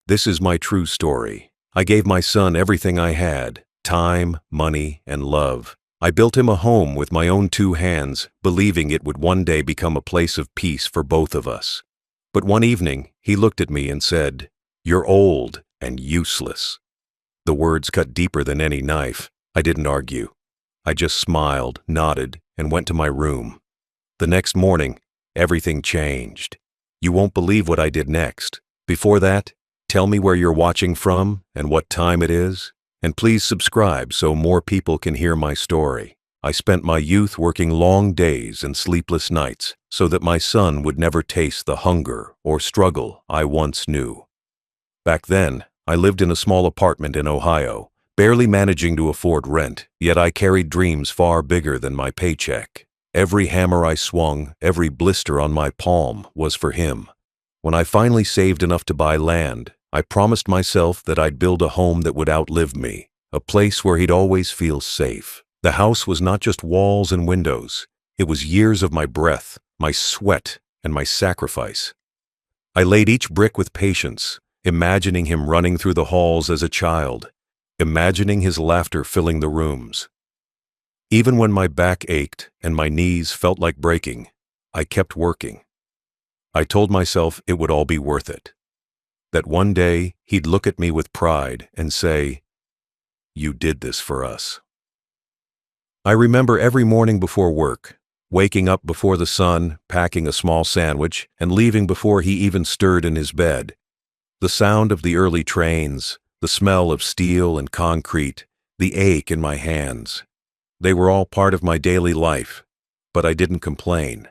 This is my true story. I gave my son everything I had: time, money, and love. I built him a home with my own two hands, believing it would one day become a place of peace for both of us. But one evening, he looked at me and said, "You're old and useless." The words cut deeper than any knife. I didn't argue. I just smiled, nodded, and went to my room. The next morning, everything changed. You won't believe what I did next. Before that, tell me where you're watching from and what time it is. And please subscribe so more people can hear my story. I spent my youth working long days and sleepless nights so that my son would never taste the hunger or struggle I once knew. Back then, I lived in a small apartment in Ohio, barely managing to afford rent, yet I carried dreams far bigger than my paycheck. Every hammer I swung, every blister on my palm was for him. When I finally saved enough to buy land, I promised myself that I'd build a home that would outlive me, a place where he'd always feel safe. The house was not just walls and windows. It was years of my breath, my sweat, and my sacrifice. I laid each brick with patience, imagining him running through the halls as a child, imagining his laughter filling the rooms. Even when my back ached and my knees felt like breaking, I kept working. I told myself it would all be worth it. That one day he'd look at me with pride and say, "You did this for us." I remember every morning before work, waking up before the sun, packing a small sandwich, and leaving before he even stirred in his bed. The sound of the early trains, the smell of steel and concrete, the ache in my hands. They were all part of my daily life, but I didn't complain.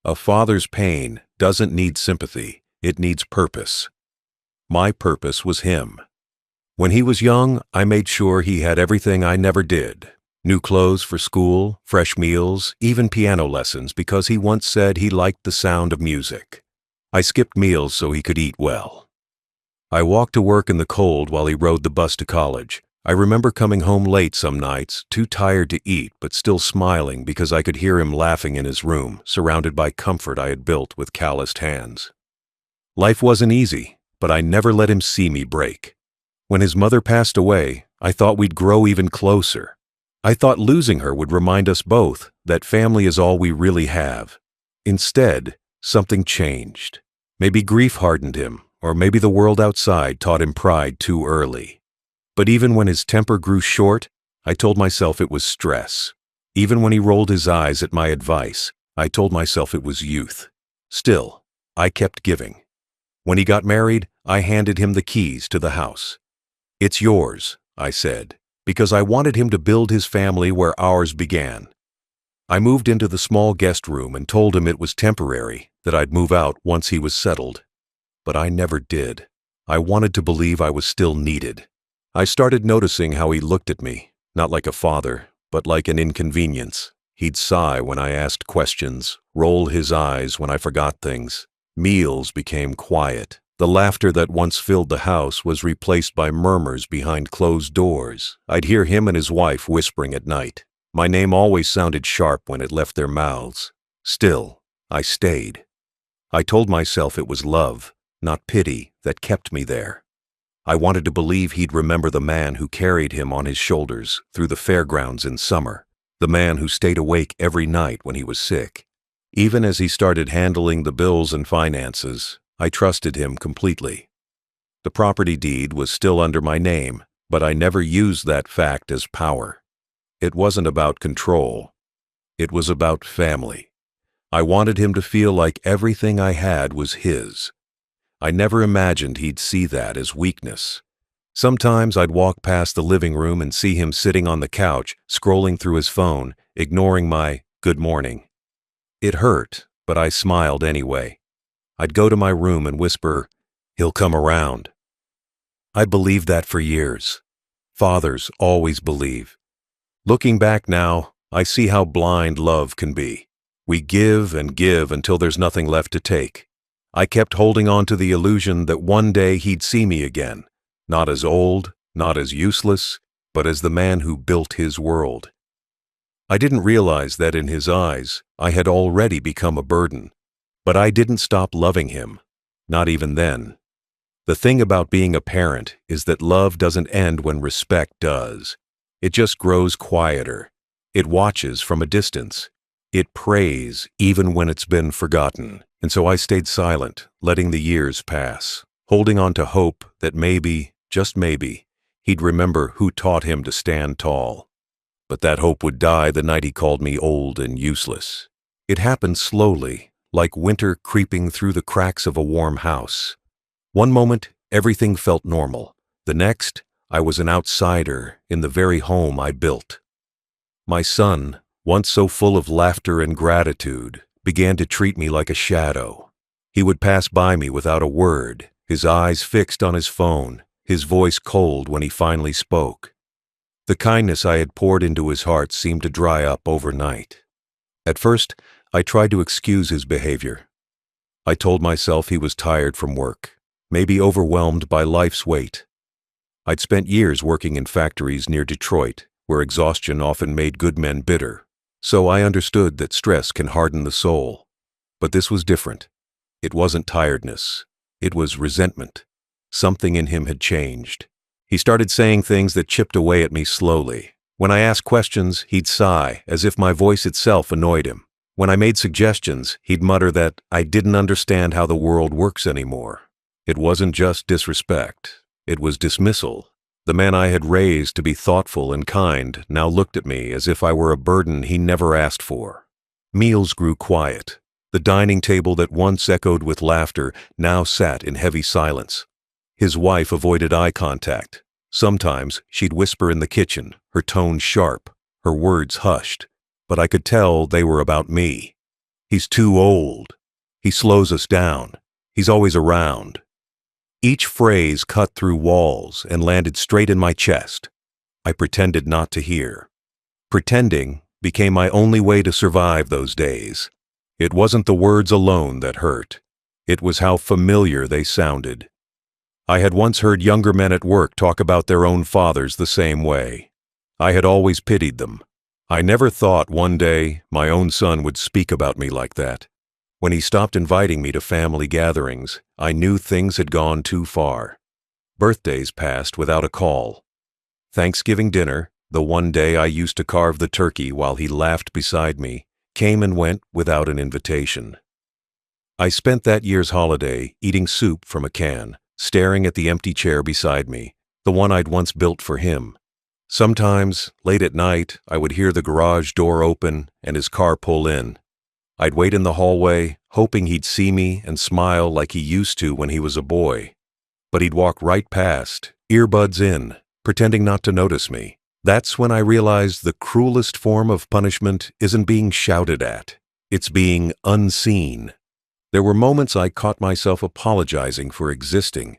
A father's pain doesn't need sympathy, it needs purpose. My purpose was him. When he was young, I made sure he had everything I never did. New clothes for school, fresh meals, even piano lessons, because he once said he liked the sound of music. I skipped meals so he could eat well. I walked to work in the cold while he rode the bus to college. I remember coming home late some nights, too tired to eat but still smiling because I could hear him laughing in his room, surrounded by comfort I had built with calloused hands. Life wasn't easy, but I never let him see me break. When his mother passed away, I thought we'd grow even closer. I thought losing her would remind us both that family is all we really have. Instead, something changed. Maybe grief hardened him, or maybe the world outside taught him pride too early. But even when his temper grew short, I told myself it was stress. Even when he rolled his eyes at my advice, I told myself it was youth. Still, I kept giving. When he got married, I handed him the keys to the house. "It's yours," I said, because I wanted him to build his family where ours began. I moved into the small guest room and told him it was temporary, that I'd move out once he was settled. But I never did. I wanted to believe I was still needed. I started noticing how he looked at me, not like a father, but like an inconvenience. He'd sigh when I asked questions, roll his eyes when I forgot things. Meals became quiet. The laughter that once filled the house was replaced by murmurs behind closed doors. I'd hear him and his wife whispering at night. My name always sounded sharp when it left their mouths. Still, I stayed. I told myself it was love, not pity, that kept me there. I wanted to believe he'd remember the man who carried him on his shoulders through the fairgrounds in summer, the man who stayed awake every night when he was sick. Even as he started handling the bills and finances, I trusted him completely. The property deed was still under my name, but I never used that fact as power. It wasn't about control. It was about family. I wanted him to feel like everything I had was his. I never imagined he'd see that as weakness. Sometimes I'd walk past the living room and see him sitting on the couch, scrolling through his phone, ignoring my "good morning." It hurt, but I smiled anyway. I'd go to my room and whisper, "He'll come around." I believed that for years. Fathers always believe. Looking back now, I see how blind love can be. We give and give until there's nothing left to take. I kept holding on to the illusion that one day he'd see me again, not as old, not as useless, but as the man who built his world. I didn't realize that in his eyes, I had already become a burden. But I didn't stop loving him, not even then. The thing about being a parent is that love doesn't end when respect does. It just grows quieter. It watches from a distance. It prays even when it's been forgotten. And so I stayed silent, letting the years pass, holding on to hope that maybe, just maybe, he'd remember who taught him to stand tall. But that hope would die the night he called me old and useless. It happened slowly, like winter creeping through the cracks of a warm house. One moment, everything felt normal. The next, I was an outsider in the very home I built. My son, once so full of laughter and gratitude, began to treat me like a shadow. He would pass by me without a word, his eyes fixed on his phone, his voice cold when he finally spoke. The kindness I had poured into his heart seemed to dry up overnight. At first, I tried to excuse his behavior. I told myself he was tired from work, maybe overwhelmed by life's weight. I'd spent years working in factories near Detroit, where exhaustion often made good men bitter, so I understood that stress can harden the soul. But this was different. It wasn't tiredness. It was resentment. Something in him had changed. He started saying things that chipped away at me slowly. When I asked questions, he'd sigh, as if my voice itself annoyed him. When I made suggestions, he'd mutter that I didn't understand how the world works anymore. It wasn't just disrespect. It was dismissal. The man I had raised to be thoughtful and kind now looked at me as if I were a burden he never asked for. Meals grew quiet. The dining table that once echoed with laughter now sat in heavy silence. His wife avoided eye contact. Sometimes she'd whisper in the kitchen, her tone sharp, her words hushed, but I could tell they were about me. He's too old. He slows us down. He's always around. Each phrase cut through walls and landed straight in my chest. I pretended not to hear. Pretending became my only way to survive those days. It wasn't the words alone that hurt. It was how familiar they sounded. I had once heard younger men at work talk about their own fathers the same way. I had always pitied them. I never thought one day my own son would speak about me like that. When he stopped inviting me to family gatherings, I knew things had gone too far. Birthdays passed without a call. Thanksgiving dinner, the one day I used to carve the turkey while he laughed beside me, came and went without an invitation. I spent that year's holiday eating soup from a can, staring at the empty chair beside me, the one I'd once built for him. Sometimes, late at night, I would hear the garage door open and his car pull in. I'd wait in the hallway, hoping he'd see me and smile like he used to when he was a boy. But he'd walk right past, earbuds in, pretending not to notice me. That's when I realized the cruelest form of punishment isn't being shouted at. It's being unseen. There were moments I caught myself apologizing for existing.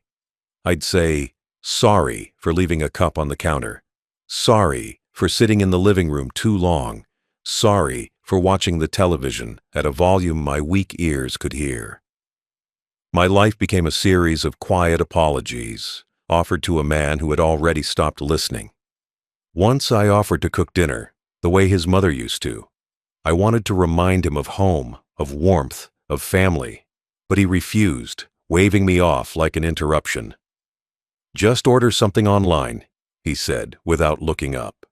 I'd say, sorry for leaving a cup on the counter. Sorry for sitting in the living room too long. Sorry for watching the television at a volume my weak ears could hear. My life became a series of quiet apologies, offered to a man who had already stopped listening. Once I offered to cook dinner, the way his mother used to. I wanted to remind him of home, of warmth, of family, but he refused, waving me off like an interruption. "Just order something online," he said, without looking up.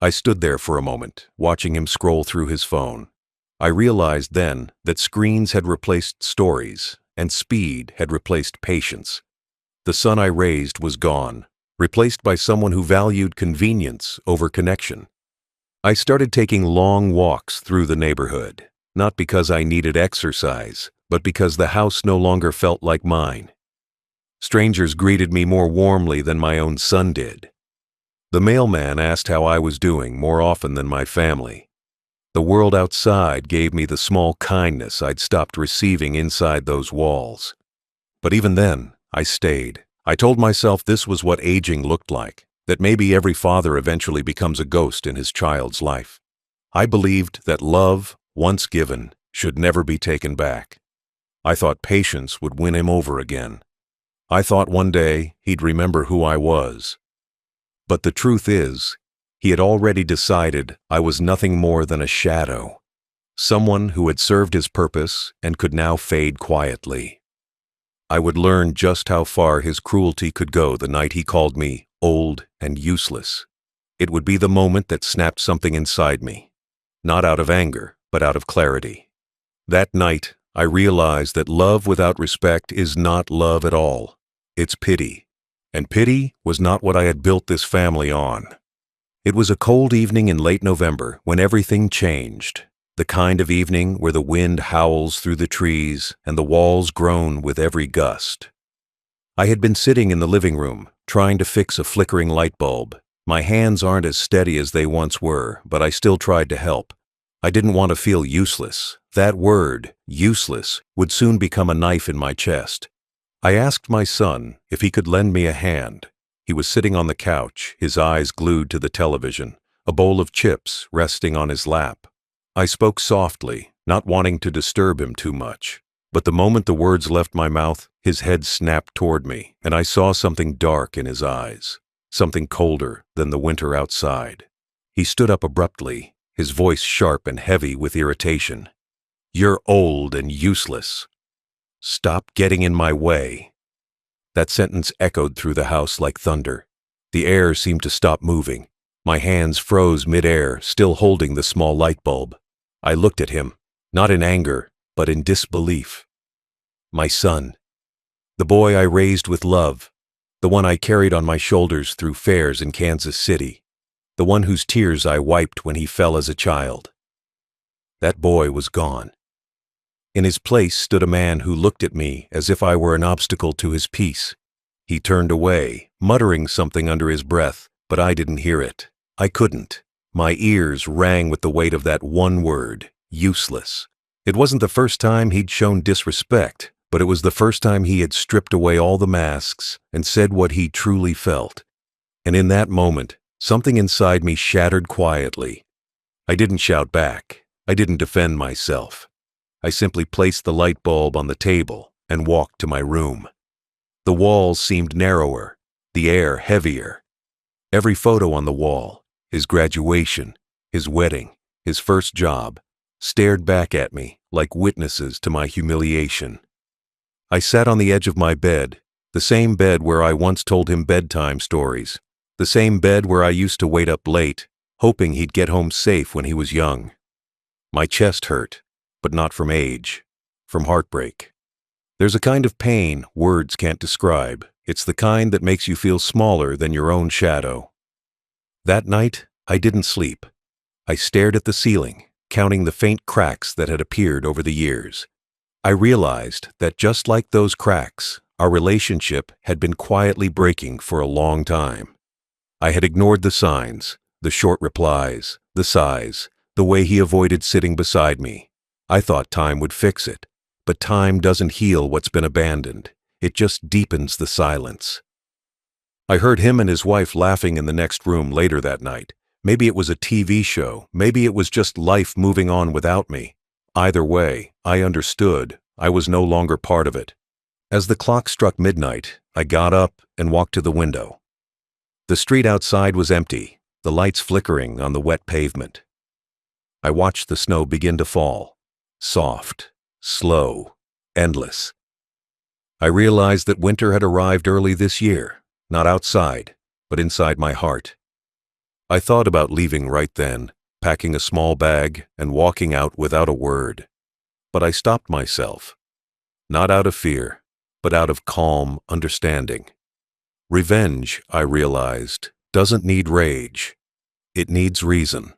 I stood there for a moment, watching him scroll through his phone. I realized then that screens had replaced stories, and speed had replaced patience. The son I raised was gone, replaced by someone who valued convenience over connection. I started taking long walks through the neighborhood, not because I needed exercise, but because the house no longer felt like mine. Strangers greeted me more warmly than my own son did. The mailman asked how I was doing more often than my family. The world outside gave me the small kindness I'd stopped receiving inside those walls. But even then, I stayed. I told myself this was what aging looked like, that maybe every father eventually becomes a ghost in his child's life. I believed that love, once given, should never be taken back. I thought patience would win him over again. I thought one day he'd remember who I was. But the truth is, he had already decided I was nothing more than a shadow, someone who had served his purpose and could now fade quietly. I would learn just how far his cruelty could go the night he called me old and useless. It would be the moment that snapped something inside me, not out of anger, but out of clarity. That night, I realized that love without respect is not love at all. It's pity. And pity was not what I had built this family on. It was a cold evening in late November when everything changed. The kind of evening where the wind howls through the trees and the walls groan with every gust. I had been sitting in the living room, trying to fix a flickering light bulb. My hands aren't as steady as they once were, but I still tried to help. I didn't want to feel useless. That word, useless, would soon become a knife in my chest. I asked my son if he could lend me a hand. He was sitting on the couch, his eyes glued to the television, a bowl of chips resting on his lap. I spoke softly, not wanting to disturb him too much. But the moment the words left my mouth, his head snapped toward me, and I saw something dark in his eyes, something colder than the winter outside. He stood up abruptly, his voice sharp and heavy with irritation. "You're old and useless. Stop getting in my way." That sentence echoed through the house like thunder. The air seemed to stop moving. My hands froze mid-air, still holding the small light bulb. I looked at him, not in anger, but in disbelief. My son. The boy I raised with love. The one I carried on my shoulders through fairs in Kansas City. The one whose tears I wiped when he fell as a child. That boy was gone. In his place stood a man who looked at me as if I were an obstacle to his peace. He turned away, muttering something under his breath, but I didn't hear it. I couldn't. My ears rang with the weight of that one word, useless. It wasn't the first time he'd shown disrespect, but it was the first time he had stripped away all the masks and said what he truly felt. And in that moment, something inside me shattered quietly. I didn't shout back. I didn't defend myself. I simply placed the light bulb on the table and walked to my room. The walls seemed narrower, the air heavier. Every photo on the wall, his graduation, his wedding, his first job, stared back at me like witnesses to my humiliation. I sat on the edge of my bed, the same bed where I once told him bedtime stories, the same bed where I used to wait up late, hoping he'd get home safe when he was young. My chest hurt, but not from age, from heartbreak. There's a kind of pain words can't describe. It's the kind that makes you feel smaller than your own shadow. That night, I didn't sleep. I stared at the ceiling, counting the faint cracks that had appeared over the years. I realized that just like those cracks, our relationship had been quietly breaking for a long time. I had ignored the signs, the short replies, the sighs, the way he avoided sitting beside me. I thought time would fix it, but time doesn't heal what's been abandoned. It just deepens the silence. I heard him and his wife laughing in the next room later that night. Maybe it was a TV show. Maybe it was just life moving on without me. Either way, I understood. I was no longer part of it. As the clock struck midnight, I got up and walked to the window. The street outside was empty, the lights flickering on the wet pavement. I watched the snow begin to fall. Soft, slow, endless. I realized that winter had arrived early this year, not outside, but inside my heart. I thought about leaving right then, packing a small bag and walking out without a word. But I stopped myself, not out of fear, but out of calm understanding. Revenge, I realized, doesn't need rage. It needs reason,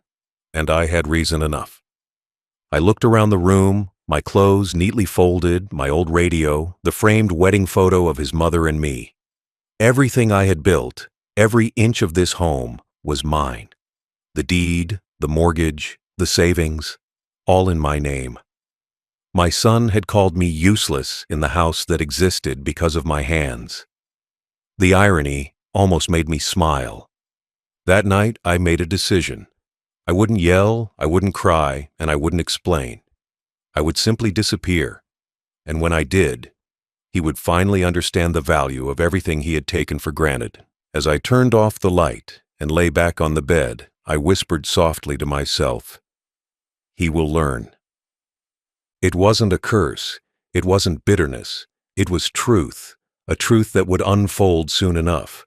and I had reason enough. I looked around the room, my clothes neatly folded, my old radio, the framed wedding photo of his mother and me. Everything I had built, every inch of this home, was mine. The deed, the mortgage, the savings, all in my name. My son had called me useless in the house that existed because of my hands. The irony almost made me smile. That night, I made a decision. I wouldn't yell, I wouldn't cry, and I wouldn't explain. I would simply disappear. And when I did, he would finally understand the value of everything he had taken for granted. As I turned off the light and lay back on the bed, I whispered softly to myself, "He will learn." It wasn't a curse. It wasn't bitterness. It was truth, a truth that would unfold soon enough.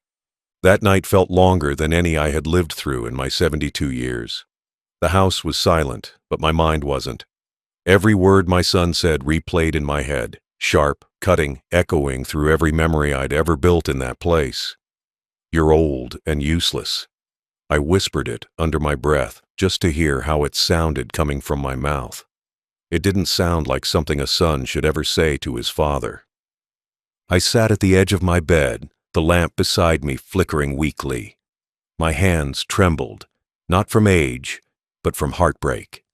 That night felt longer than any I had lived through in my 72 years. The house was silent, but my mind wasn't. Every word my son said replayed in my head, sharp, cutting, echoing through every memory I'd ever built in that place. "You're old and useless." I whispered it under my breath, just to hear how it sounded coming from my mouth. It didn't sound like something a son should ever say to his father. I sat at the edge of my bed, the lamp beside me flickering weakly. My hands trembled, not from age, but from heartbreak.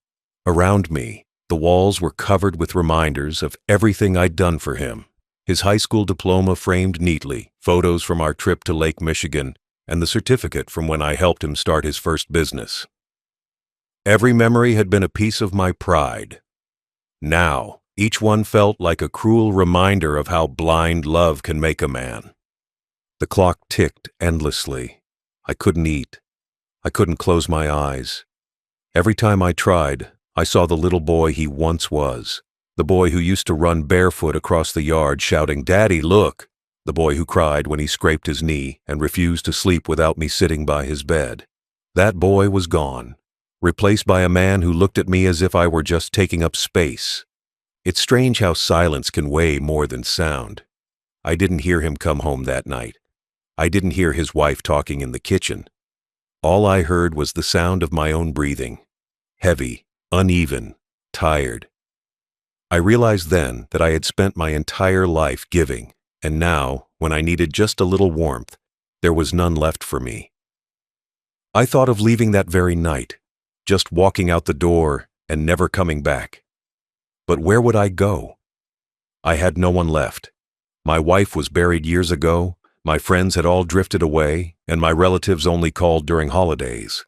Around me, the walls were covered with reminders of everything I'd done for him. His high school diploma framed neatly, photos from our trip to Lake Michigan, and the certificate from when I helped him start his first business. Every memory had been a piece of my pride. Now, each one felt like a cruel reminder of how blind love can make a man. The clock ticked endlessly. I couldn't eat. I couldn't close my eyes. Every time I tried, I saw the little boy he once was. The boy who used to run barefoot across the yard shouting, "Daddy, look!" The boy who cried when he scraped his knee and refused to sleep without me sitting by his bed. That boy was gone, replaced by a man who looked at me as if I were just taking up space. It's strange how silence can weigh more than sound. I didn't hear him come home that night. I didn't hear his wife talking in the kitchen. All I heard was the sound of my own breathing. Heavy, uneven, tired. I realized then that I had spent my entire life giving, and now, when I needed just a little warmth, there was none left for me. I thought of leaving that very night, just walking out the door and never coming back. But where would I go? I had no one left. My wife was buried years ago, my friends had all drifted away, and my relatives only called during holidays.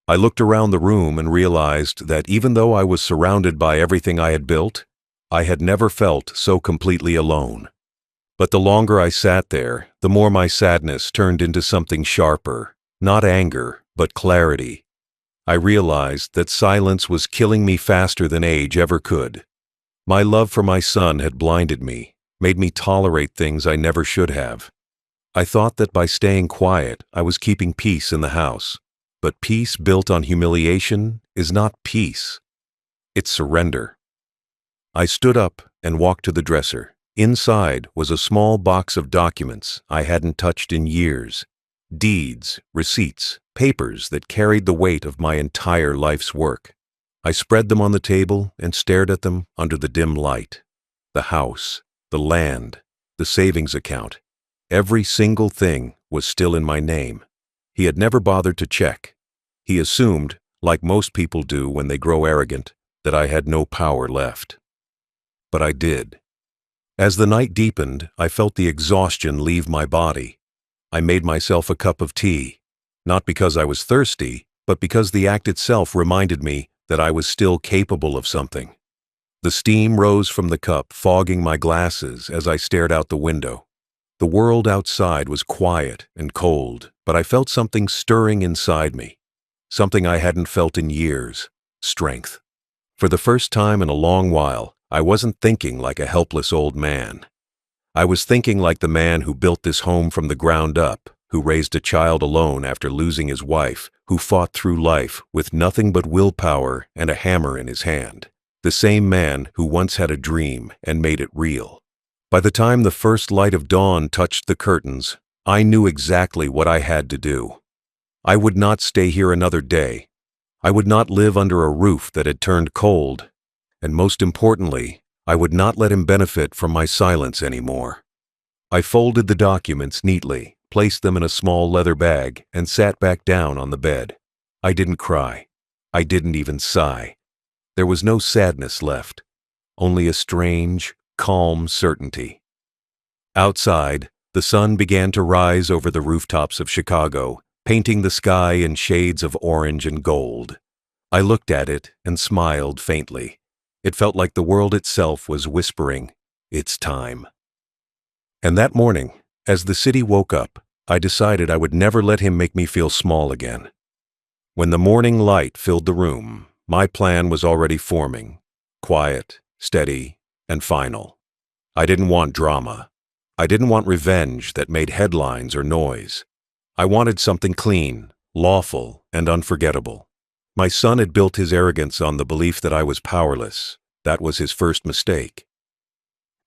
I looked around the room and realized that even though I was surrounded by everything I had built, I had never felt so completely alone. But the longer I sat there, the more my sadness turned into something sharper, not anger, but clarity. I realized that silence was killing me faster than age ever could. My love for my son had blinded me, made me tolerate things I never should have. I thought that by staying quiet, I was keeping peace in the house. But peace built on humiliation is not peace. It's surrender. I stood up and walked to the dresser. Inside was a small box of documents I hadn't touched in years. Deeds, receipts, papers that carried the weight of my entire life's work. I spread them on the table and stared at them under the dim light. The house, the land, the savings account. Every single thing was still in my name. He had never bothered to check. He assumed, like most people do when they grow arrogant, that I had no power left. But I did. As the night deepened, I felt the exhaustion leave my body. I made myself a cup of tea, not because I was thirsty, but because the act itself reminded me that I was still capable of something. The steam rose from the cup, fogging my glasses as I stared out the window. The world outside was quiet and cold, but I felt something stirring inside me. Something I hadn't felt in years. Strength. For the first time in a long while, I wasn't thinking like a helpless old man. I was thinking like the man who built this home from the ground up, who raised a child alone after losing his wife, who fought through life with nothing but willpower and a hammer in his hand. The same man who once had a dream and made it real. By the time the first light of dawn touched the curtains, I knew exactly what I had to do. I would not stay here another day. I would not live under a roof that had turned cold. And most importantly, I would not let him benefit from my silence anymore. I folded the documents neatly, placed them in a small leather bag, and sat back down on the bed. I didn't cry. I didn't even sigh. There was no sadness left, only a strange, calm certainty. Outside, the sun began to rise over the rooftops of Chicago, painting the sky in shades of orange and gold. I looked at it and smiled faintly. It felt like the world itself was whispering, "It's time." And that morning, as the city woke up, I decided I would never let him make me feel small again. When the morning light filled the room, my plan was already forming, quiet, steady, and final. I didn't want drama. I didn't want revenge that made headlines or noise. I wanted something clean, lawful, and unforgettable. My son had built his arrogance on the belief that I was powerless. That was his first mistake.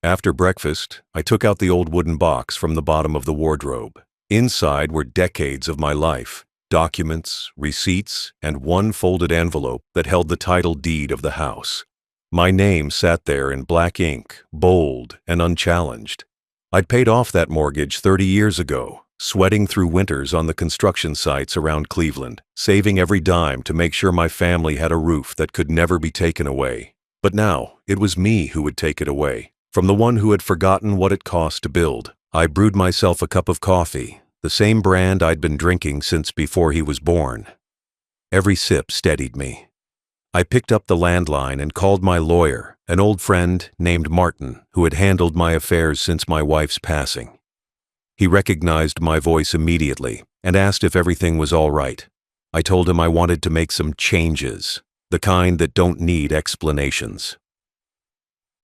After breakfast, I took out the old wooden box from the bottom of the wardrobe. Inside were decades of my life, documents, receipts, and one folded envelope that held the title deed of the house. My name sat there in black ink, bold and unchallenged. I'd paid off that mortgage 30 years ago, sweating through winters on the construction sites around Cleveland, saving every dime to make sure my family had a roof that could never be taken away. But now, it was me who would take it away, from the one who had forgotten what it cost to build. I brewed myself a cup of coffee, the same brand I'd been drinking since before he was born. Every sip steadied me. I picked up the landline and called my lawyer, an old friend named Martin, who had handled my affairs since my wife's passing. He recognized my voice immediately and asked if everything was all right. I told him I wanted to make some changes, the kind that don't need explanations.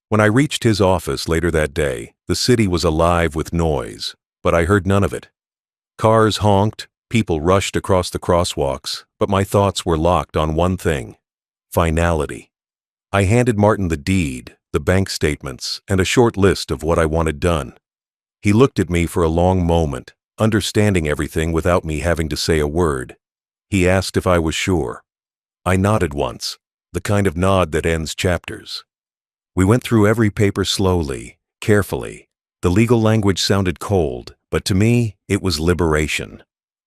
When I reached his office later that day, the city was alive with noise, but I heard none of it. Cars honked, people rushed across the crosswalks, but my thoughts were locked on one thing: finality. I handed Martin the deed, the bank statements, and a short list of what I wanted done. He looked at me for a long moment, understanding everything without me having to say a word. He asked if I was sure. I nodded once, the kind of nod that ends chapters. We went through every paper slowly, carefully. The legal language sounded cold, but to me, it was liberation.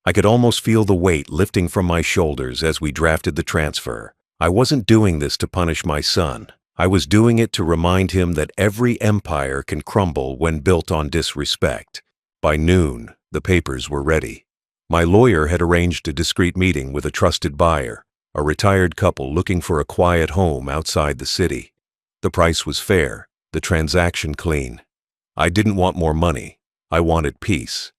I could almost feel the weight lifting from my shoulders as we drafted the transfer. I wasn't doing this to punish my son. I was doing it to remind him that every empire can crumble when built on disrespect. By noon, the papers were ready. My lawyer had arranged a discreet meeting with a trusted buyer, a retired couple looking for a quiet home outside the city. The price was fair, the transaction clean. I didn't want more money. I wanted peace.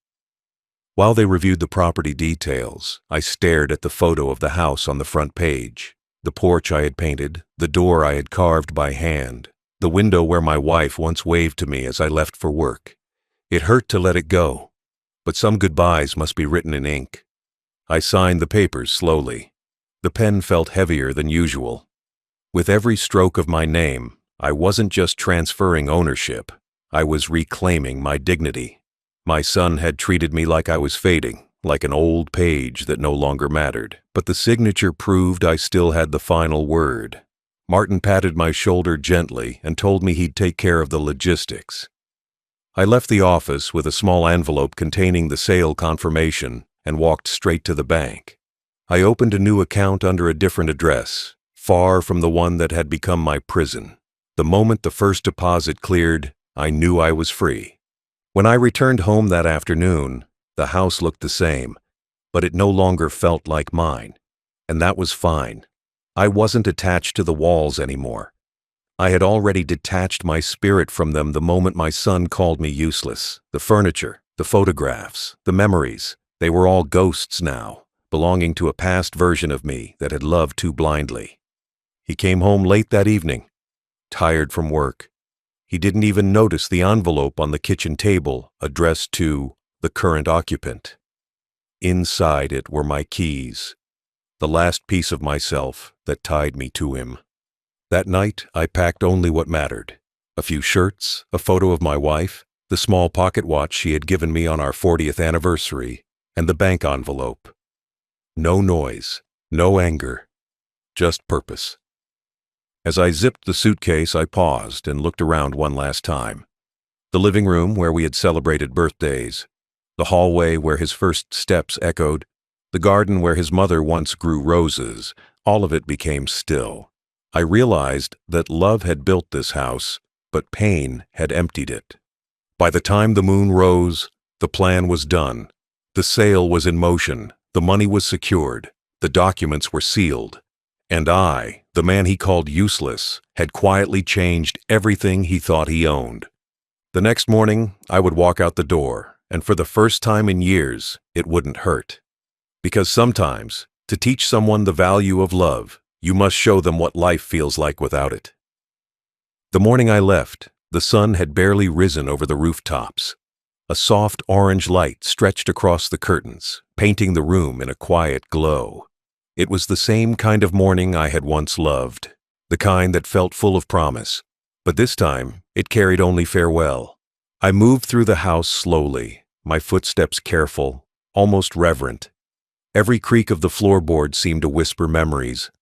While they reviewed the property details, I stared at the photo of the house on the front page. The porch I had painted, the door I had carved by hand, the window where my wife once waved to me as I left for work. It hurt to let it go, but some goodbyes must be written in ink. I signed the papers slowly. The pen felt heavier than usual. With every stroke of my name, I wasn't just transferring ownership, I was reclaiming my dignity. My son had treated me like I was fading, like an old page that no longer mattered, but the signature proved I still had the final word. Martin patted my shoulder gently and told me he'd take care of the logistics. I left the office with a small envelope containing the sale confirmation and walked straight to the bank. I opened a new account under a different address, far from the one that had become my prison. The moment the first deposit cleared, I knew I was free. When I returned home that afternoon, the house looked the same, but it no longer felt like mine, and that was fine. I wasn't attached to the walls anymore. I had already detached my spirit from them the moment my son called me useless. The furniture, the photographs, the memories, they were all ghosts now, belonging to a past version of me that had loved too blindly. He came home late that evening, tired from work. He didn't even notice the envelope on the kitchen table addressed to the current occupant. Inside it were my keys, the last piece of myself that tied me to him. That night, I packed only what mattered: a few shirts, a photo of my wife, the small pocket watch she had given me on our 40th anniversary, and the bank envelope. No noise, no anger, just purpose. As I zipped the suitcase, I paused and looked around one last time. The living room where we had celebrated birthdays, the hallway where his first steps echoed, the garden where his mother once grew roses, all of it became still. I realized that love had built this house, but pain had emptied it. By the time the moon rose, the plan was done. The sale was in motion, the money was secured, the documents were sealed. And I, the man he called useless, had quietly changed everything he thought he owned. The next morning, I would walk out the door, and for the first time in years, it wouldn't hurt. Because sometimes, to teach someone the value of love, you must show them what life feels like without it. The morning I left, The sun had barely risen over the rooftops. A soft orange light stretched across the curtains, painting the room in a quiet glow. It was the same kind of morning I had once loved, the kind that felt full of promise. But this time, it carried only farewell. I moved through the house slowly, my footsteps careful, almost reverent. Every creak of the floorboard seemed to whisper memories.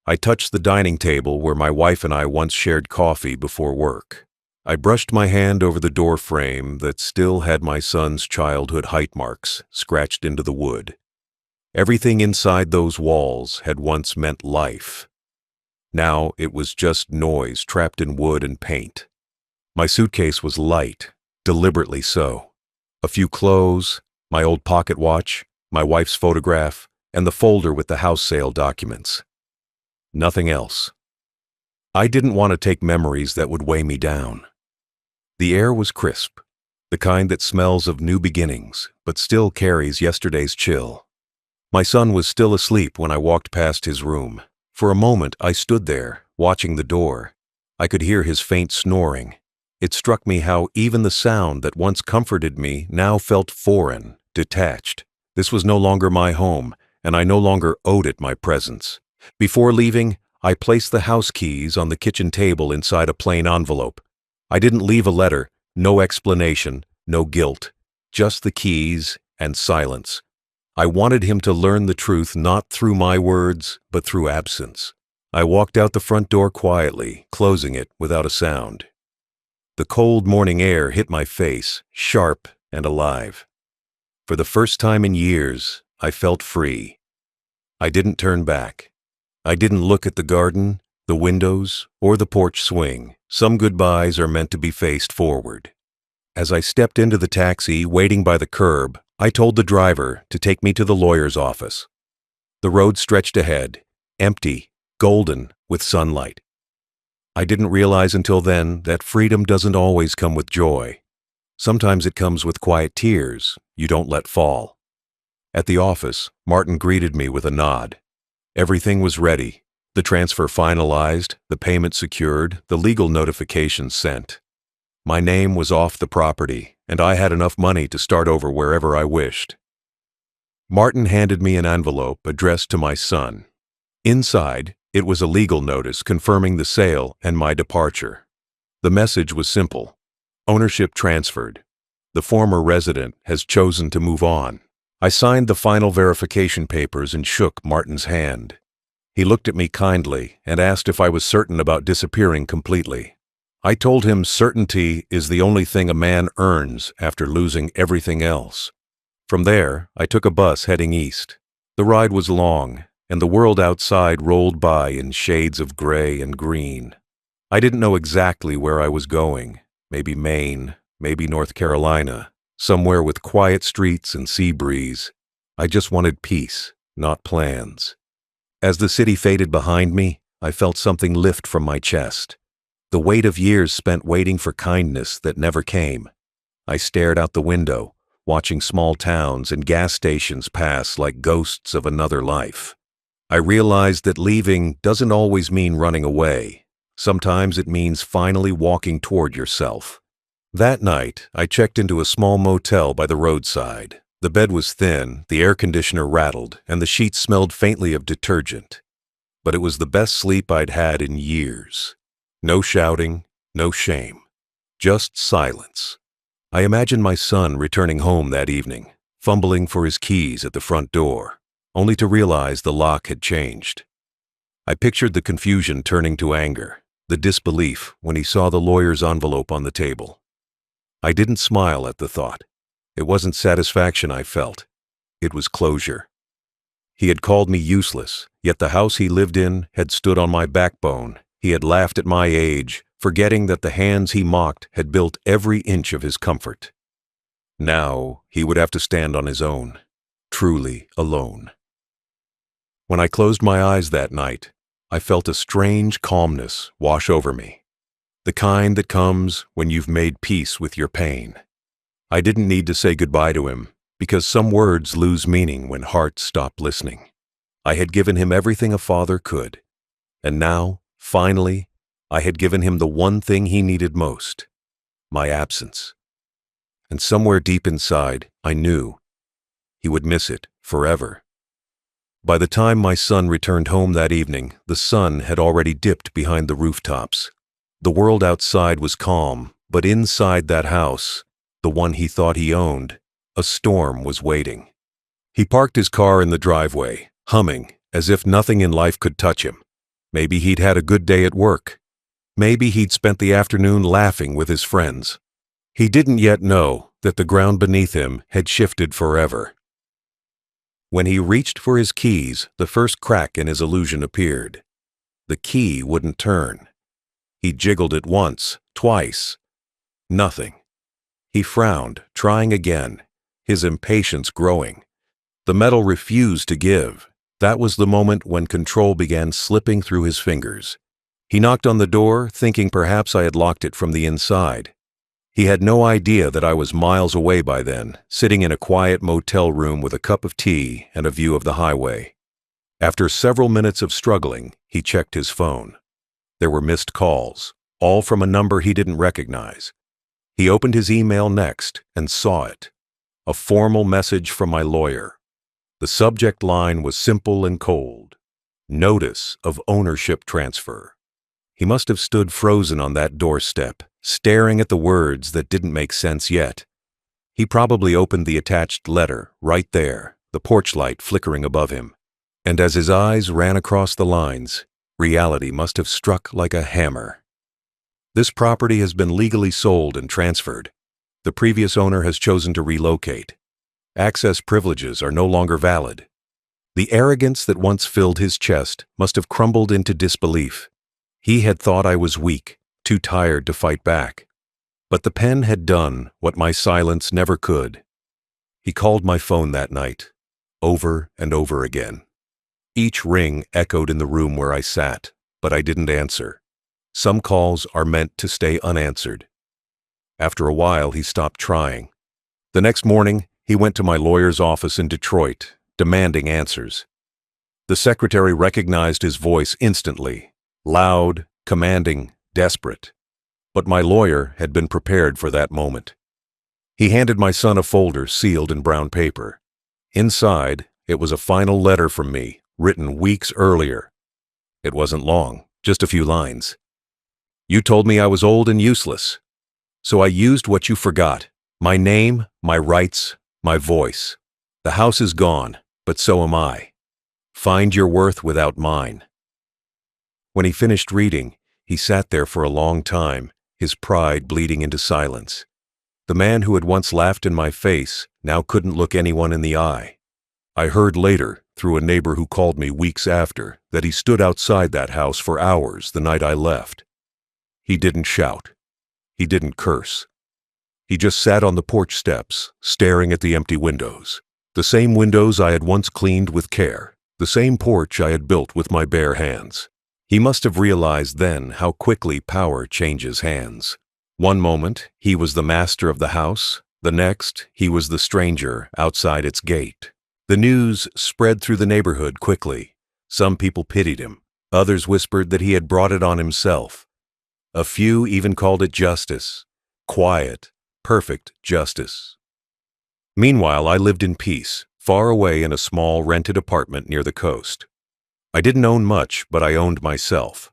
I touched the dining table where my wife and I once shared coffee before work. I brushed my hand over the door frame that still had my son's childhood height marks scratched into the wood. Everything inside those walls had once meant life. Now it was just noise trapped in wood and paint. My suitcase was light, deliberately so. A few clothes, my old pocket watch, my wife's photograph, and the folder with the house sale documents. Nothing else. I didn't want to take memories that would weigh me down. The air was crisp, the kind that smells of new beginnings, but still carries yesterday's chill. My son was still asleep when I walked past his room. For a moment, I stood there, watching the door. I could hear his faint snoring. It struck me how even the sound that once comforted me now felt foreign, detached. This was no longer my home, and I no longer owed it my presence. Before leaving, I placed the house keys on the kitchen table inside a plain envelope. I didn't leave a letter, no explanation, no guilt, just the keys and silence. I wanted him to learn the truth not through my words, but through absence. I walked out the front door quietly, closing it without a sound. The cold morning air hit my face, sharp and alive. For the first time in years, I felt free. I didn't turn back. I didn't look at the garden, the windows, or the porch swing. Some goodbyes are meant to be faced forward. As I stepped into the taxi waiting by the curb, I told the driver to take me to the lawyer's office. The road stretched ahead, empty, golden, with sunlight. I didn't realize until then that freedom doesn't always come with joy. Sometimes it comes with quiet tears you don't let fall. At the office, Martin greeted me with a nod. Everything was ready. The transfer finalized, the payment secured, the legal notifications sent. My name was off the property, and I had enough money to start over wherever I wished. Martin handed me an envelope addressed to my son. Inside, it was a legal notice confirming the sale and my departure. The message was simple. Ownership transferred. The former resident has chosen to move on. I signed the final verification papers and shook Martin's hand. He looked at me kindly and asked if I was certain about disappearing completely. I told him certainty is the only thing a man earns after losing everything else. From there, I took a bus heading east. The ride was long, and the world outside rolled by in shades of gray and green. I didn't know exactly where I was going. Maybe Maine, maybe North Carolina, somewhere with quiet streets and sea breeze. I just wanted peace, not plans. As the city faded behind me, I felt something lift from my chest. The weight of years spent waiting for kindness that never came. I stared out the window, watching small towns and gas stations pass like ghosts of another life. I realized that leaving doesn't always mean running away. Sometimes it means finally walking toward yourself. That night, I checked into a small motel by the roadside. The bed was thin, the air conditioner rattled, and the sheets smelled faintly of detergent. But it was the best sleep I'd had in years. No shouting, no shame. Just silence. I imagined my son returning home that evening, fumbling for his keys at the front door, only to realize the lock had changed. I pictured the confusion turning to anger, the disbelief when he saw the lawyer's envelope on the table. I didn't smile at the thought. It wasn't satisfaction I felt. It was closure. He had called me useless, yet the house he lived in had stood on my backbone. He had laughed at my age, forgetting that the hands he mocked had built every inch of his comfort. Now he would have to stand on his own, truly alone. When I closed my eyes that night, I felt a strange calmness wash over me. The kind that comes when you've made peace with your pain. I didn't need to say goodbye to him, because some words lose meaning when hearts stop listening. I had given him everything a father could, and now, finally, I had given him the one thing he needed most, my absence. And somewhere deep inside, I knew he would miss it forever. By the time my son returned home that evening, the sun had already dipped behind the rooftops. The world outside was calm, but inside that house, the one he thought he owned, a storm was waiting. He parked his car in the driveway, humming, as if nothing in life could touch him. Maybe he'd had a good day at work. Maybe he'd spent the afternoon laughing with his friends. He didn't yet know that the ground beneath him had shifted forever. When he reached for his keys, the first crack in his illusion appeared. The key wouldn't turn. He jiggled it once, twice. Nothing. He frowned, trying again, his impatience growing. The metal refused to give. That was the moment when control began slipping through his fingers. He knocked on the door, thinking perhaps I had locked it from the inside. He had no idea that I was miles away by then, sitting in a quiet motel room with a cup of tea and a view of the highway. After several minutes of struggling, he checked his phone. There were missed calls, all from a number he didn't recognize. He opened his email next and saw it. A formal message from my lawyer. The subject line was simple and cold. Notice of ownership transfer. He must have stood frozen on that doorstep, staring at the words that didn't make sense yet. He probably opened the attached letter right there, the porch light flickering above him. And as his eyes ran across the lines, reality must have struck like a hammer. This property has been legally sold and transferred. The previous owner has chosen to relocate. Access privileges are no longer valid. The arrogance that once filled his chest must have crumbled into disbelief. He had thought I was weak, too tired to fight back. But the pen had done what my silence never could. He called my phone that night, over and over again. Each ring echoed in the room where I sat, but I didn't answer. Some calls are meant to stay unanswered. After a while, he stopped trying. The next morning, he went to my lawyer's office in Detroit, demanding answers. The secretary recognized his voice instantly, loud, commanding, desperate. But my lawyer had been prepared for that moment. He handed my son a folder sealed in brown paper. Inside, it was a final letter from me, written weeks earlier. It wasn't long, just a few lines. You told me I was old and useless. So I used what you forgot. My name, my rights, my voice. The house is gone, but so am I. Find your worth without mine. When he finished reading, he sat there for a long time, his pride bleeding into silence. The man who had once laughed in my face now couldn't look anyone in the eye. I heard later, through a neighbor who called me weeks after, that he stood outside that house for hours the night I left. He didn't shout. He didn't curse. He just sat on the porch steps, staring at the empty windows. The same windows I had once cleaned with care. The same porch I had built with my bare hands. He must have realized then how quickly power changes hands. One moment, he was the master of the house. The next, he was the stranger outside its gate. The news spread through the neighborhood quickly. Some people pitied him. Others whispered that he had brought it on himself. A few even called it justice. Quiet, perfect justice. Meanwhile, I lived in peace, far away in a small rented apartment near the coast. I didn't own much, but I owned myself.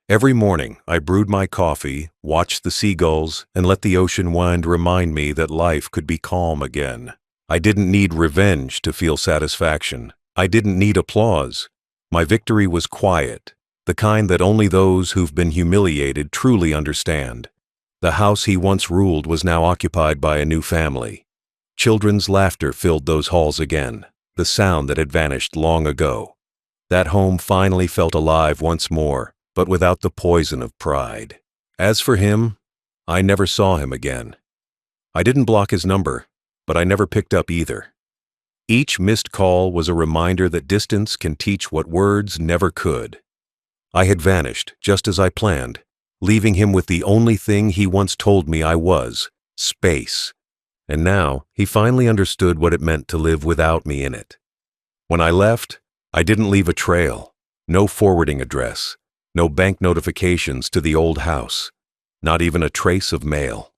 Every morning, I brewed my coffee, watched the seagulls, and let the ocean wind remind me that life could be calm again. I didn't need revenge to feel satisfaction. I didn't need applause. My victory was quiet, the kind that only those who've been humiliated truly understand. The house he once ruled was now occupied by a new family. Children's laughter filled those halls again, the sound that had vanished long ago. That home finally felt alive once more, but without the poison of pride. As for him, I never saw him again. I didn't block his number, but I never picked up either. Each missed call was a reminder that distance can teach what words never could. I had vanished, just as I planned, leaving him with the only thing he once told me I was, space. And now, he finally understood what it meant to live without me in it. When I left, I didn't leave a trail, no forwarding address, No bank notifications to the old house. Not even a trace of mail.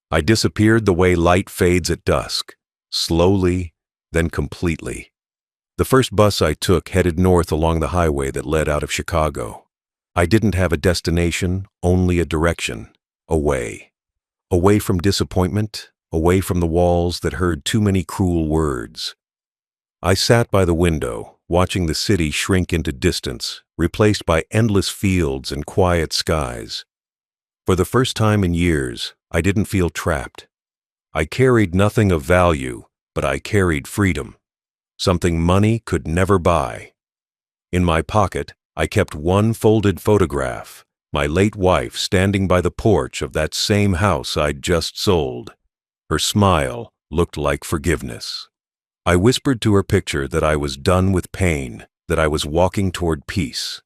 I disappeared the way light fades at dusk, slowly, then completely. The first bus I took headed north along the highway that led out of Chicago. I didn't have a destination, only a direction. Away. Away from disappointment, away from the walls that heard too many cruel words. I sat by the window, watching the city shrink into distance, replaced by endless fields and quiet skies. For the first time in years, I didn't feel trapped. I carried nothing of value, but I carried freedom. Something money could never buy. In my pocket, I kept one folded photograph, my late wife standing by the porch of that same house I'd just sold. Her smile looked like forgiveness. I whispered to her picture that I was done with pain, that I was walking toward peace.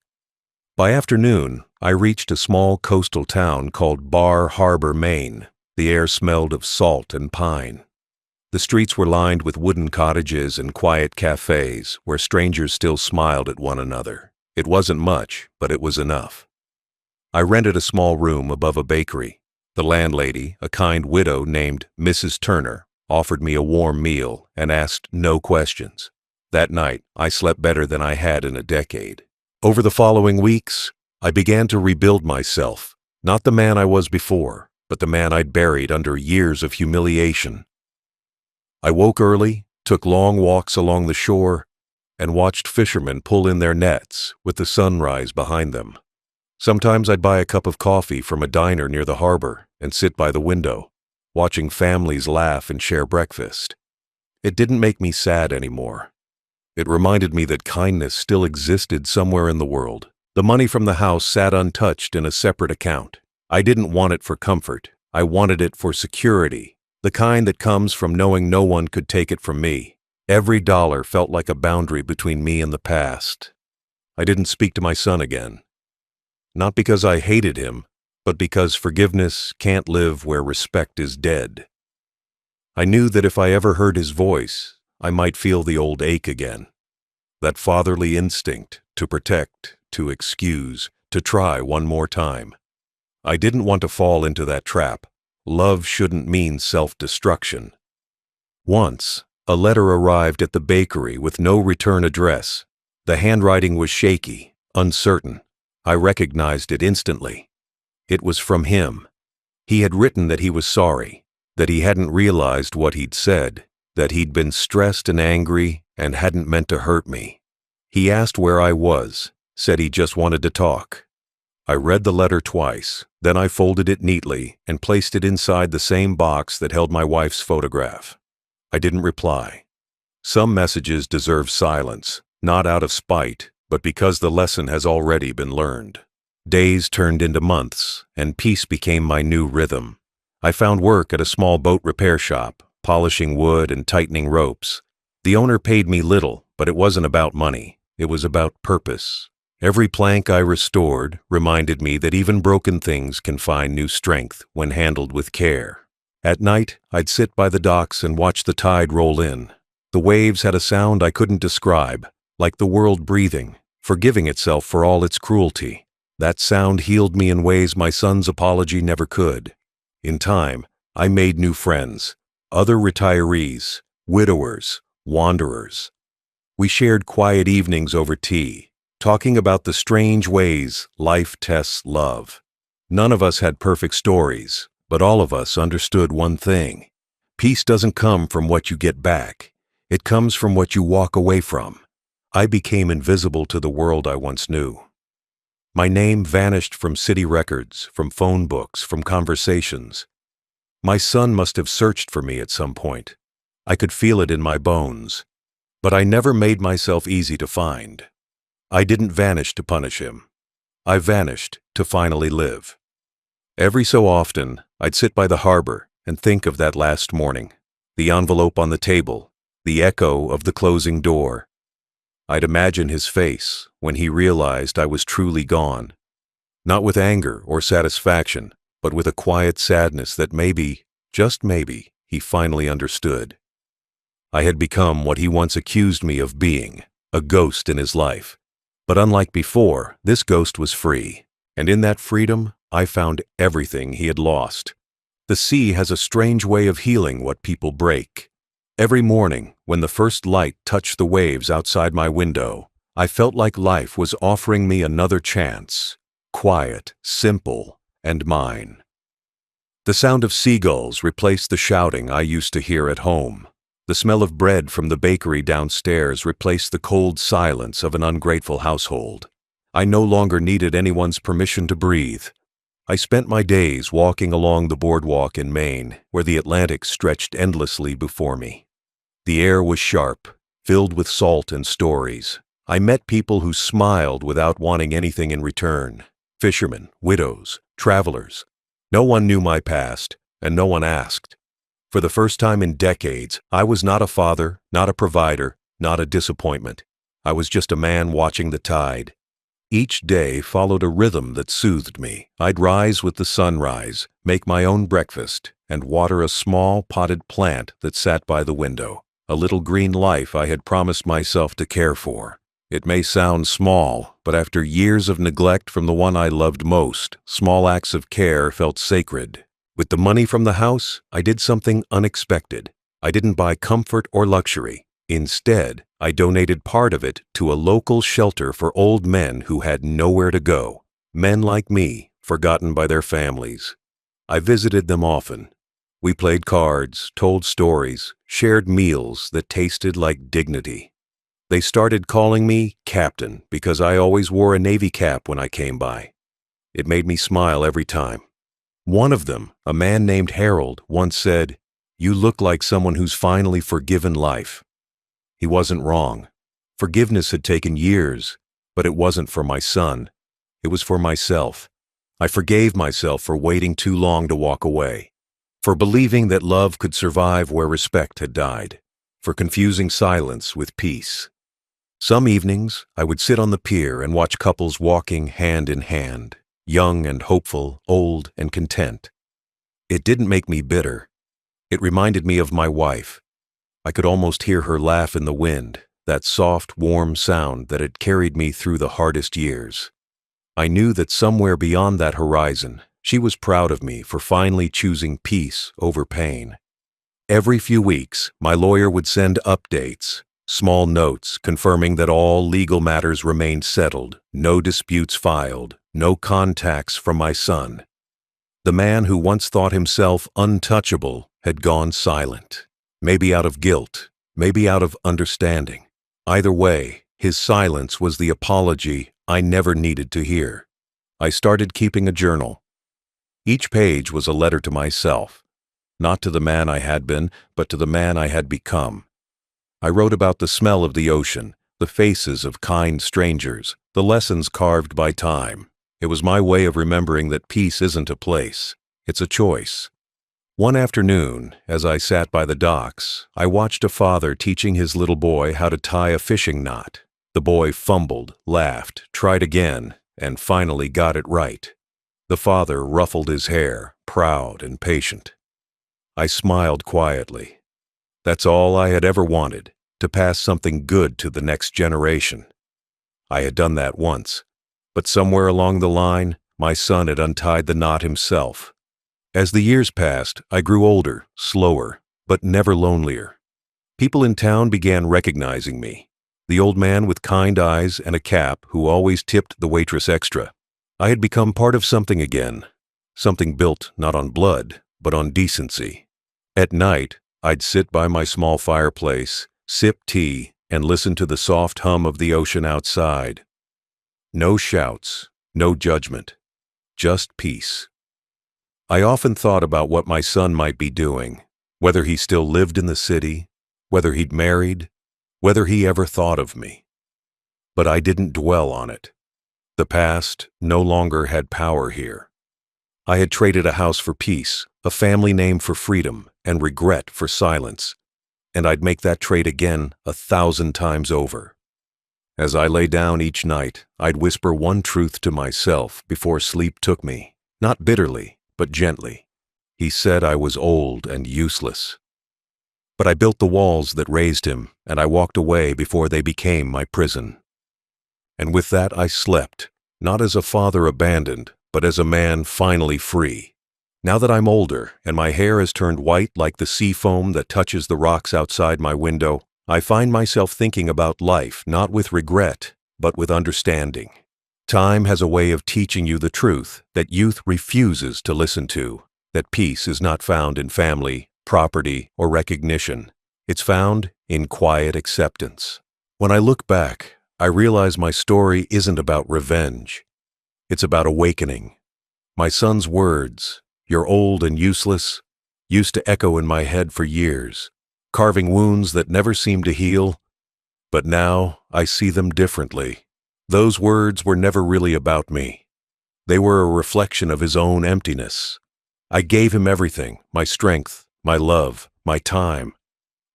By afternoon, I reached a small coastal town called Bar Harbor, Maine. The air smelled of salt and pine. The streets were lined with wooden cottages and quiet cafes where strangers still smiled at one another. It wasn't much, but it was enough. I rented a small room above a bakery. The landlady, a kind widow named Mrs. Turner, offered me a warm meal and asked no questions. That night, I slept better than I had in a decade. Over the following weeks, I began to rebuild myself, not the man I was before, but the man I'd buried under years of humiliation. I woke early, took long walks along the shore, and watched fishermen pull in their nets with the sunrise behind them. Sometimes I'd buy a cup of coffee from a diner near the harbor and sit by the window, watching families laugh and share breakfast. It didn't make me sad anymore. It reminded me that kindness still existed somewhere in the world. The money from the house sat untouched in a separate account. I didn't want it for comfort. I wanted it for security, the kind that comes from knowing no one could take it from me. Every dollar felt like a boundary between me and the past. I didn't speak to my son again. Not because I hated him, but because forgiveness can't live where respect is dead. I knew that if I ever heard his voice, I might feel the old ache again. That fatherly instinct to protect, to excuse, to try one more time. I didn't want to fall into that trap. Love shouldn't mean self-destruction. Once, a letter arrived at the bakery with no return address. The handwriting was shaky, uncertain. I recognized it instantly. It was from him. He had written that he was sorry, that he hadn't realized what he'd said, that he'd been stressed and angry and hadn't meant to hurt me. He asked where I was, said he just wanted to talk. I read the letter twice, then I folded it neatly and placed it inside the same box that held my wife's photograph. I didn't reply. Some messages deserve silence, not out of spite, but because the lesson has already been learned. Days turned into months, and peace became my new rhythm. I found work at a small boat repair shop, polishing wood and tightening ropes. The owner paid me little, but it wasn't about money. It was about purpose. Every plank I restored reminded me that even broken things can find new strength when handled with care. At night, I'd sit by the docks and watch the tide roll in. The waves had a sound I couldn't describe, like the world breathing, forgiving itself for all its cruelty. That sound healed me in ways my son's apology never could. In time, I made new friends, other retirees, widowers, wanderers. We shared quiet evenings over tea, talking about the strange ways life tests love. None of us had perfect stories, but all of us understood one thing. Peace doesn't come from what you get back. It comes from what you walk away from. I became invisible to the world I once knew. My name vanished from city records, from phone books, from conversations. My son must have searched for me at some point. I could feel it in my bones. But I never made myself easy to find. I didn't vanish to punish him. I vanished to finally live. Every so often, I'd sit by the harbor and think of that last morning, the envelope on the table, the echo of the closing door. I'd imagine his face when he realized I was truly gone, not with anger or satisfaction, but with a quiet sadness that maybe, just maybe, he finally understood. I had become what he once accused me of being, a ghost in his life. But unlike before, this ghost was free. And in that freedom, I found everything he had lost. The sea has a strange way of healing what people break. Every morning, when the first light touched the waves outside my window, I felt like life was offering me another chance. Quiet, simple, and mine. The sound of seagulls replaced the shouting I used to hear at home. The smell of bread from the bakery downstairs replaced the cold silence of an ungrateful household. I no longer needed anyone's permission to breathe. I spent my days walking along the boardwalk in Maine, where the Atlantic stretched endlessly before me. The air was sharp, filled with salt and stories. I met people who smiled without wanting anything in return. Fishermen, widows, travelers. No one knew my past, and no one asked. For the first time in decades, I was not a father, not a provider, not a disappointment. I was just a man watching the tide. Each day followed a rhythm that soothed me. I'd rise with the sunrise, make my own breakfast, and water a small potted plant that sat by the window, a little green life I had promised myself to care for. It may sound small, but after years of neglect from the one I loved most, small acts of care felt sacred. With the money from the house, I did something unexpected. I didn't buy comfort or luxury. Instead, I donated part of it to a local shelter for old men who had nowhere to go. Men like me, forgotten by their families. I visited them often. We played cards, told stories, shared meals that tasted like dignity. They started calling me Captain because I always wore a Navy cap when I came by. It made me smile every time. One of them, a man named Harold, once said, "You look like someone who's finally forgiven life." He wasn't wrong. Forgiveness had taken years, but it wasn't for my son. It was for myself. I forgave myself for waiting too long to walk away, for believing that love could survive where respect had died, for confusing silence with peace. Some evenings, I would sit on the pier and watch couples walking hand in hand, young and hopeful, old and content. It didn't make me bitter. It reminded me of my wife. I could almost hear her laugh in the wind, that soft, warm sound that had carried me through the hardest years. I knew that somewhere beyond that horizon, she was proud of me for finally choosing peace over pain. Every few weeks, my lawyer would send updates, small notes confirming that all legal matters remained settled, no disputes filed, no contacts from my son. The man who once thought himself untouchable had gone silent. Maybe out of guilt, maybe out of understanding. Either way, his silence was the apology I never needed to hear. I started keeping a journal. Each page was a letter to myself, not to the man I had been, but to the man I had become. I wrote about the smell of the ocean, the faces of kind strangers, the lessons carved by time. It was my way of remembering that peace isn't a place, it's a choice. One afternoon, as I sat by the docks, I watched a father teaching his little boy how to tie a fishing knot. The boy fumbled, laughed, tried again, and finally got it right. The father ruffled his hair, proud and patient. I smiled quietly. That's all I had ever wanted, to pass something good to the next generation. I had done that once, but somewhere along the line, my son had untied the knot himself. As the years passed, I grew older, slower, but never lonelier. People in town began recognizing me. The old man with kind eyes and a cap who always tipped the waitress extra. I had become part of something again, something built not on blood, but on decency. At night, I'd sit by my small fireplace, sip tea, and listen to the soft hum of the ocean outside. No shouts, no judgment, just peace. I often thought about what my son might be doing, whether he still lived in the city, whether he'd married, whether he ever thought of me. But I didn't dwell on it. The past no longer had power here. I had traded a house for peace, a family name for freedom, and regret for silence. And I'd make that trade again 1,000 times over. As I lay down each night, I'd whisper one truth to myself before sleep took me, not bitterly, but gently. He said I was old and useless. But I built the walls that raised him, and I walked away before they became my prison. And with that I slept, not as a father abandoned, but as a man finally free. Now that I'm older and my hair has turned white like the sea foam that touches the rocks outside my window, I find myself thinking about life not with regret, but with understanding. Time has a way of teaching you the truth that youth refuses to listen to, that peace is not found in family, property, or recognition. It's found in quiet acceptance. When I look back, I realize my story isn't about revenge. It's about awakening. My son's words, "You're old and useless," used to echo in my head for years, carving wounds that never seemed to heal. But now I see them differently. Those words were never really about me. They were a reflection of his own emptiness. I gave him everything, my strength, my love, my time.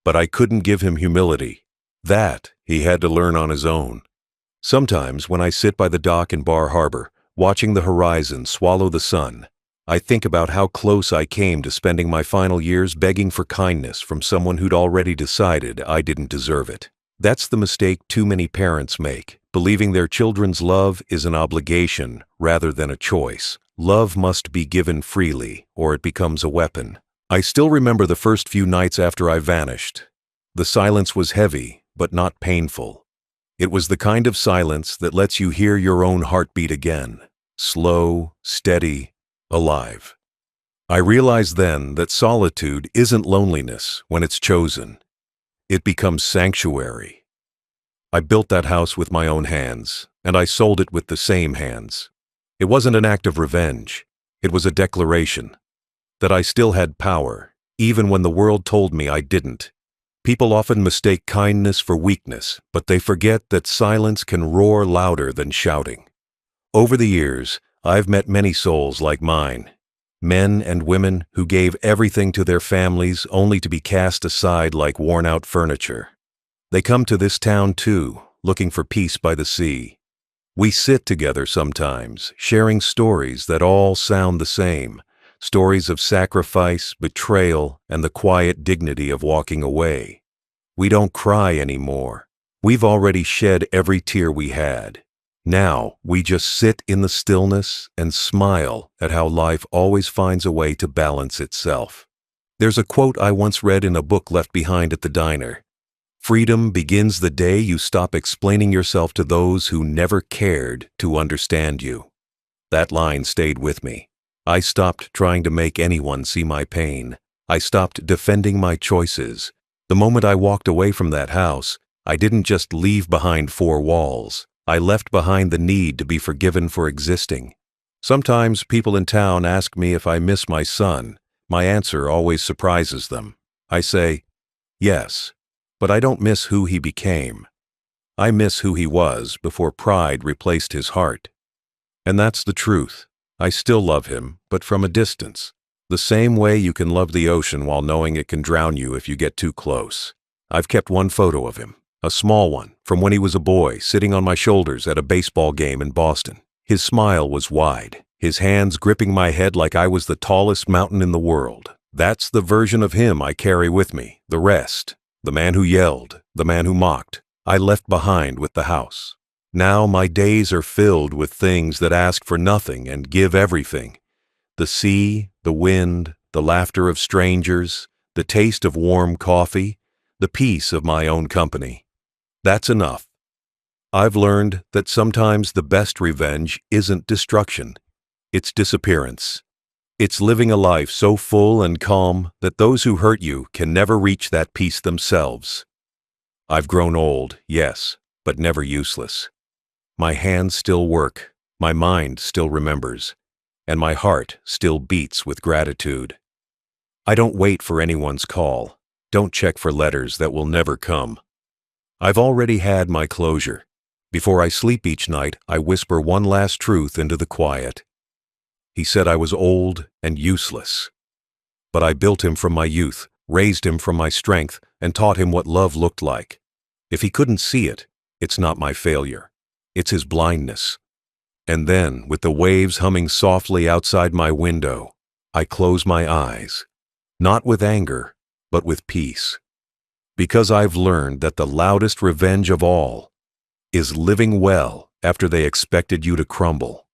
But I couldn't give him humility. That he had to learn on his own. Sometimes when I sit by the dock in Bar Harbor, watching the horizon swallow the sun, I think about how close I came to spending my final years begging for kindness from someone who'd already decided I didn't deserve it. That's the mistake too many parents make, believing their children's love is an obligation rather than a choice. Love must be given freely, or it becomes a weapon. I still remember the first few nights after I vanished. The silence was heavy, but not painful. It was the kind of silence that lets you hear your own heartbeat again, slow, steady, alive. I realized then that solitude isn't loneliness when it's chosen. It becomes sanctuary. I built that house with my own hands, and I sold it with the same hands. It wasn't an act of revenge. It was a declaration that I still had power, even when the world told me I didn't. People often mistake kindness for weakness, but they forget that silence can roar louder than shouting. Over the years, I've met many souls like mine, men and women who gave everything to their families only to be cast aside like worn-out furniture. They come to this town too, looking for peace by the sea. We sit together sometimes, sharing stories that all sound the same, stories of sacrifice, betrayal, and the quiet dignity of walking away. We don't cry anymore. We've already shed every tear we had. Now we just sit in the stillness and smile at how life always finds a way to balance itself. There's a quote I once read in a book left behind at the diner. Freedom begins the day you stop explaining yourself to those who never cared to understand you. That line stayed with me. I stopped trying to make anyone see my pain. I stopped defending my choices. The moment I walked away from that house, I didn't just leave behind four walls. I left behind the need to be forgiven for existing. Sometimes people in town ask me if I miss my son. My answer always surprises them. I say, yes, but I don't miss who he became. I miss who he was before pride replaced his heart. And that's the truth. I still love him, but from a distance. The same way you can love the ocean while knowing it can drown you if you get too close. I've kept one photo of him, a small one, from when he was a boy, sitting on my shoulders at a baseball game in Boston. His smile was wide, his hands gripping my head like I was the tallest mountain in the world. That's the version of him I carry with me. The rest, the man who yelled, the man who mocked, I left behind with the house. Now my days are filled with things that ask for nothing and give everything. The sea, the wind, the laughter of strangers, the taste of warm coffee, the peace of my own company. That's enough. I've learned that sometimes the best revenge isn't destruction, it's disappearance. It's living a life so full and calm that those who hurt you can never reach that peace themselves. I've grown old, yes, but never useless. My hands still work, my mind still remembers, and my heart still beats with gratitude. I don't wait for anyone's call, don't check for letters that will never come. I've already had my closure. Before I sleep each night, I whisper one last truth into the quiet. He said I was old and useless. But I built him from my youth, raised him from my strength, and taught him what love looked like. If he couldn't see it, it's not my failure. It's his blindness. And then, with the waves humming softly outside my window, I close my eyes, not with anger, but with peace. Because I've learned that the loudest revenge of all is living well after they expected you to crumble.